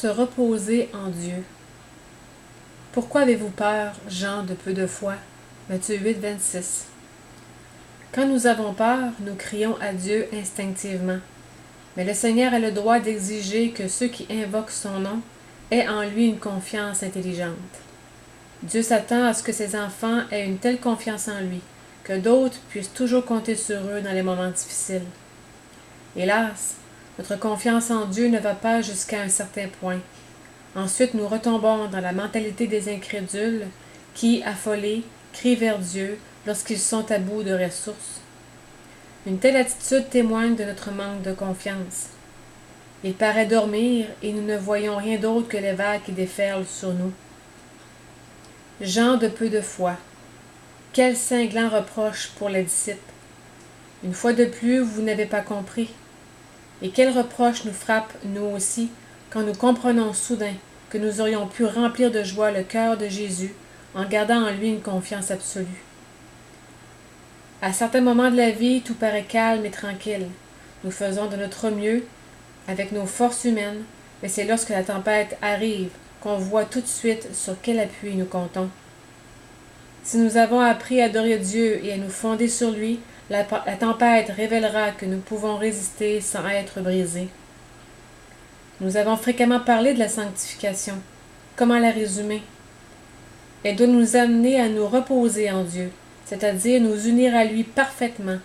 Se reposer en Dieu. Pourquoi avez-vous peur, gens de peu de foi? Matthieu 8, 26. Quand nous avons peur, nous crions à Dieu instinctivement. Mais le Seigneur a le droit d'exiger que ceux qui invoquent son nom aient en lui une confiance intelligente. Dieu s'attend à ce que ses enfants aient une telle confiance en lui, que d'autres puissent toujours compter sur eux dans les moments difficiles. Hélas, notre confiance en Dieu ne va pas jusqu'à un certain point. Ensuite, nous retombons dans la mentalité des incrédules qui, affolés, crient vers Dieu lorsqu'ils sont à bout de ressources. Une telle attitude témoigne de notre manque de confiance. Il paraît dormir et nous ne voyons rien d'autre que les vagues qui déferlent sur nous. Gens de peu de foi. Quel cinglant reproche pour les disciples. Une fois de plus, vous n'avez pas compris. Et quel reproche nous frappe, nous aussi, quand nous comprenons soudain que nous aurions pu remplir de joie le cœur de Jésus en gardant en lui une confiance absolue. À certains moments de la vie, tout paraît calme et tranquille. Nous faisons de notre mieux avec nos forces humaines, mais c'est lorsque la tempête arrive qu'on voit tout de suite sur quel appui nous comptons. Si nous avons appris à adorer Dieu et à nous fonder sur lui, la tempête révélera que nous pouvons résister sans être brisés. Nous avons fréquemment parlé de la sanctification. Comment la résumer? Elle doit nous amener à nous reposer en Dieu, c'est-à-dire nous unir à lui parfaitement.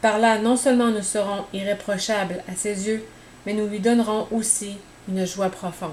Par là, non seulement nous serons irréprochables à ses yeux, mais nous lui donnerons aussi une joie profonde.